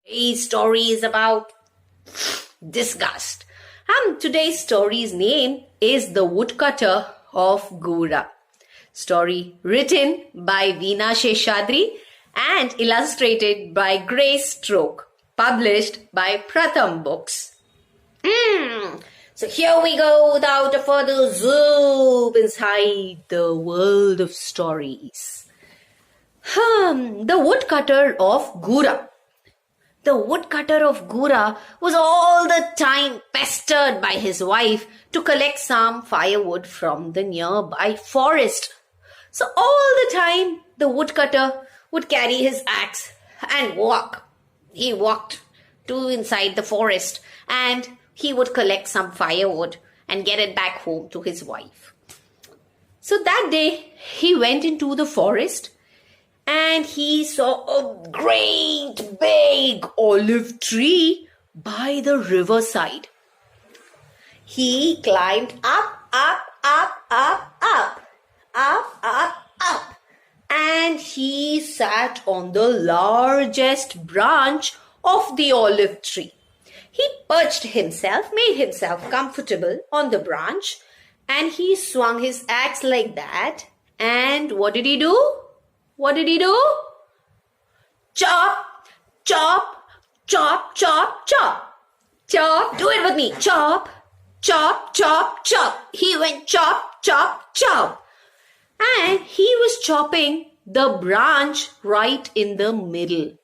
A story is about disgust. Today's story's name is The Woodcutter of Gura. Story written by Veena Sheshadri and illustrated by Grace Stroke. Published by Pratham Books. So here we go without a further zoom inside the world of stories. The Woodcutter of Gura. The woodcutter of Gura was all the time pestered by his wife to collect some firewood from the nearby forest. So all the time the woodcutter would carry his axe and walk. He walked to inside the forest and he would collect some firewood and get it back home to his wife. So that day he went into the forest and he saw a great big olive tree by the riverside. He climbed up, and he sat on the largest branch of the olive tree. He perched himself, made himself comfortable on the branch, and he swung his axe like that. And what did he do? What did he do? Chop, chop, chop, chop, chop. Chop, do it with me. Chop, chop, chop, chop. He went chop, chop, chop. And he was chopping the branch right in the middle.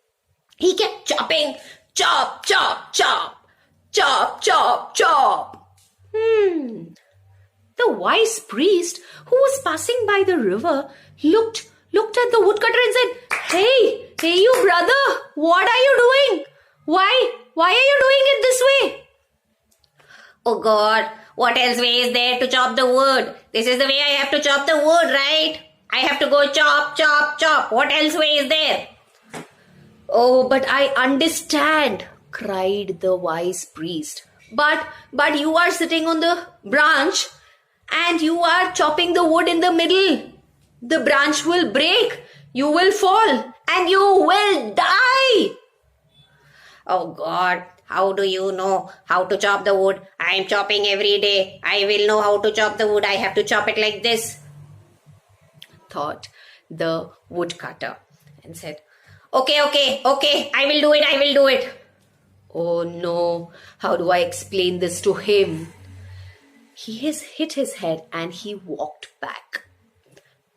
He kept chopping, chop, chop, chop, chop, chop, chop. The wise priest who was passing by the river looked at the woodcutter and said, Hey, you brother, what are you doing? Why are you doing it this way? Oh God, what else way is there to chop the wood? This is the way I have to chop the wood, right? I have to go chop, chop, chop. What else way is there? Oh, but I understand, cried the wise priest. But you are sitting on the branch and you are chopping the wood in the middle. The branch will break, you will fall, and you will die. Oh God, how do you know how to chop the wood? I am chopping every day. I will know how to chop the wood. I have to chop it like this, thought the woodcutter, and said, Okay, I will do it. Oh no, how do I explain this to him? He has hit his head and he walked back.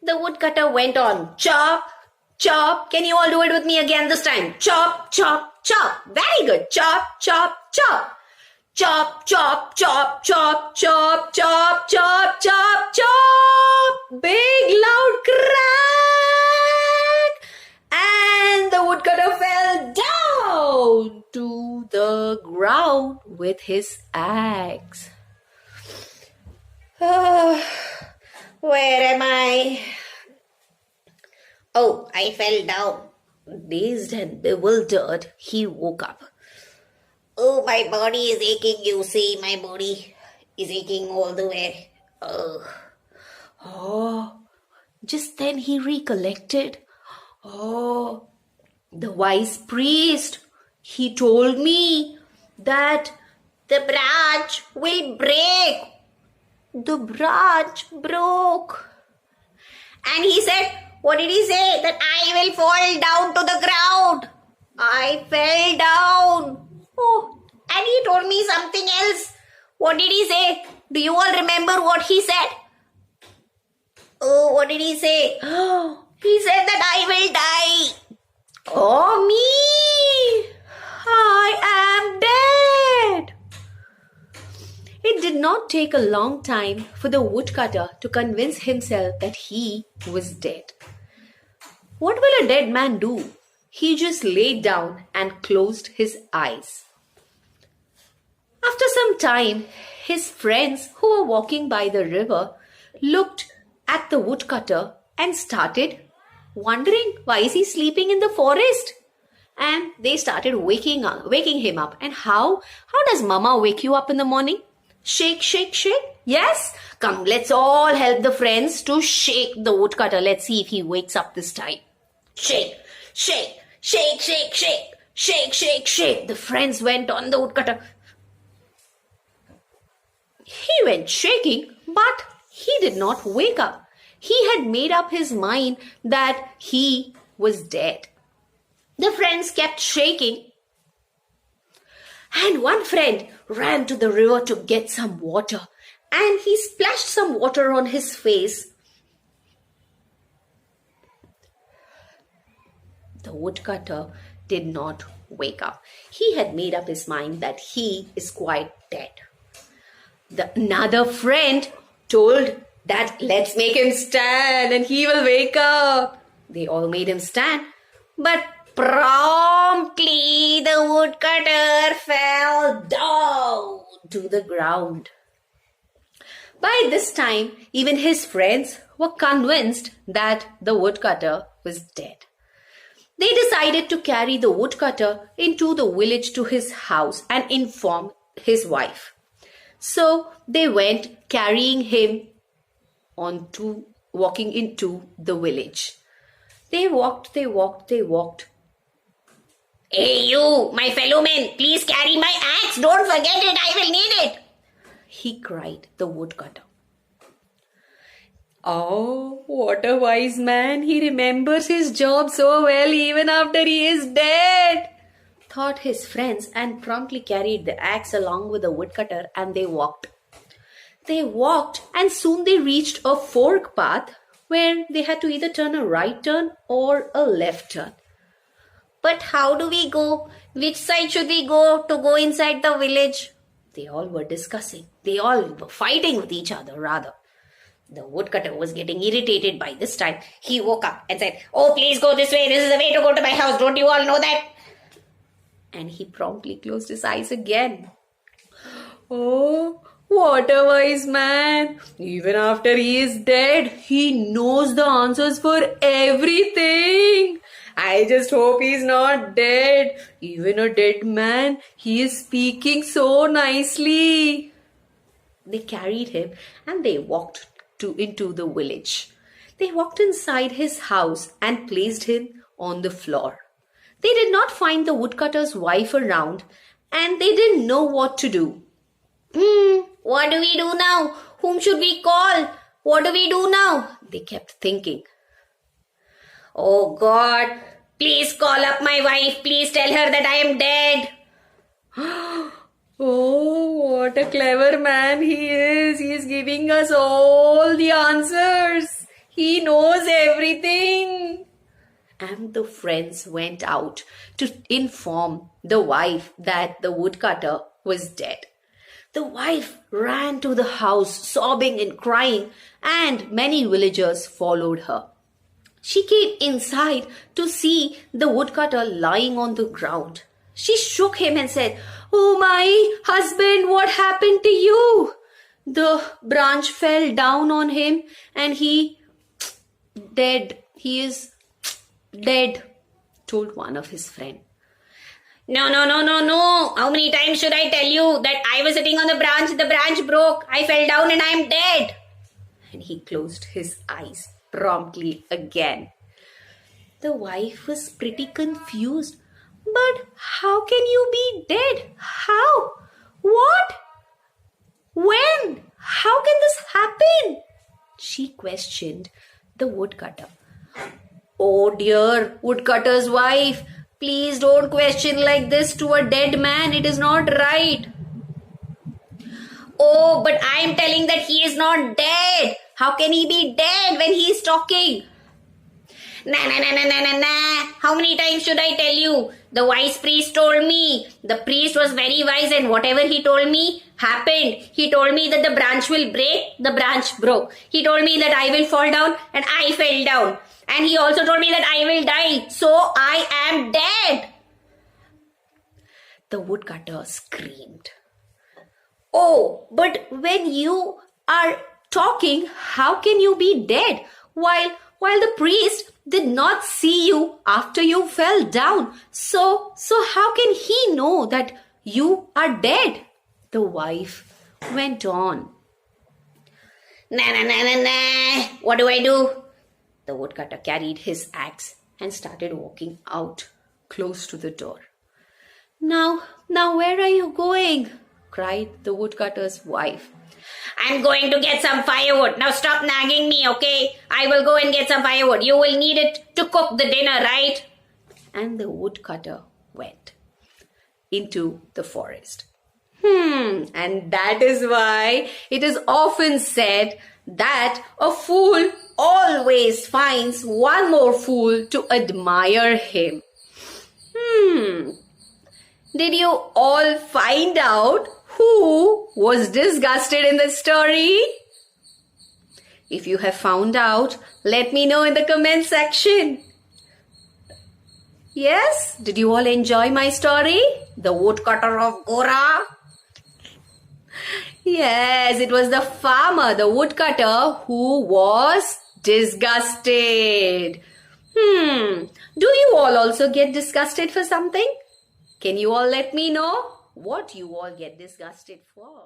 The woodcutter went on, chop, chop. Can you all do it with me again this time? Chop, chop, chop. Very good. Chop, chop, chop. Chop, chop, chop, chop, chop, chop, chop, chop, chop. Big loud crack. And the woodcutter fell down to the ground with his axe. Where am I? Oh, I fell down. Dazed and bewildered, he woke up. Oh, my body is aching, you see. My body is aching all the way. Oh, just then he recollected. Oh, the wise priest, he told me that the branch will break. The branch broke. And he said, what did he say? That I will fall down to the ground. I fell down. Oh, and he told me something else. What did he say? Do you all remember what he said? Oh, what did he say? He said that I will die. Oh, me. I am dead. It did not take a long time for the woodcutter to convince himself that he was dead. What will a dead man do? He just lay down and closed his eyes. After some time, his friends who were walking by the river looked at the woodcutter and started wondering, why is he sleeping in the forest? And they started waking him up. And how does Mama wake you up in the morning? Shake, shake, shake. Yes? Come, let's all help the friends to shake the woodcutter. Let's see if he wakes up this time. Shake, shake, shake, shake, shake. Shake, shake, shake. The friends went on the woodcutter. He went shaking, but he did not wake up. He had made up his mind that he was dead. The friends kept shaking, and one friend ran to the river to get some water, and he splashed some water on his face. The woodcutter did not wake up. He had made up his mind that he is quite dead. Another friend told that let's make him stand and he will wake up. They all made him stand, but promptly the woodcutter fell down to the ground. By this time, even his friends were convinced that the woodcutter was dead. They decided to carry the woodcutter into the village to his house and inform his wife. So they went carrying him walking into the village. They walked. Hey you, my fellow men, please carry my axe. Don't forget it, I will need it, he cried, the woodcutter. Oh, what a wise man. He remembers his job so well even after he is dead, thought his friends, and promptly carried the axe along with the woodcutter, and they walked. They walked, and soon they reached a fork path where they had to either turn a right turn or a left turn. But how do we go? Which side should we go to go inside the village? They all were discussing. They all were fighting with each other, rather. The woodcutter was getting irritated by this time. He woke up and said, "Oh, please go this way. This is the way to go to my house. Don't you all know that?" And he promptly closed his eyes again. Oh, what a wise man. Even after he is dead, he knows the answers for everything. I just hope he's not dead. Even a dead man, he is speaking so nicely. They carried him and they walked into the village. They walked inside his house and placed him on the floor. They did not find the woodcutter's wife around, and they didn't know what to do. What do we do now? Whom should we call? What do we do now? They kept thinking. Oh God, please call up my wife. Please tell her that I am dead. Oh, what a clever man he is. He is giving us all the answers. He knows everything. And the friends went out to inform the wife that the woodcutter was dead. The wife ran to the house, sobbing and crying, and many villagers followed her. She came inside to see the woodcutter lying on the ground. She shook him and said, "Oh my husband, what happened to you?" The branch fell down on him and he is dead, told one of his friends. No. How many times should I tell you that I was sitting on the branch broke, I fell down and I am dead. And he closed his eyes promptly again. The wife was pretty confused. But how can you be dead? How? What? When? How can this happen? She questioned the woodcutter. Oh dear, woodcutter's wife, please don't question like this to a dead man. It is not right. Oh, but I am telling that he is not dead. How can he be dead when he is talking? Nah. How many times should I tell you? The wise priest told me. The priest was very wise and whatever he told me happened. He told me that the branch will break. The branch broke. He told me that I will fall down and I fell down. And he also told me that I will die. So I am dead. The woodcutter screamed. Oh, but when you are talking, how can you be dead? While the priest did not see you after you fell down. So how can he know that you are dead? The wife went on. Nah. What do I do? The woodcutter carried his axe and started walking out close to the door. Now where are you going? Cried the woodcutter's wife. I'm going to get some firewood. Now stop nagging me, okay? I will go and get some firewood. You will need it to cook the dinner, right? And the woodcutter went into the forest. And that is why it is often said that a fool always finds one more fool to admire him. Did you all find out who was disgusted in the story? If you have found out, let me know in the comment section. Yes? Did you all enjoy my story? The Woodcutter of Gora? Yes, it was the farmer, the woodcutter, who was disgusted. Do you all also get disgusted for something? Can you all let me know what you all get disgusted for?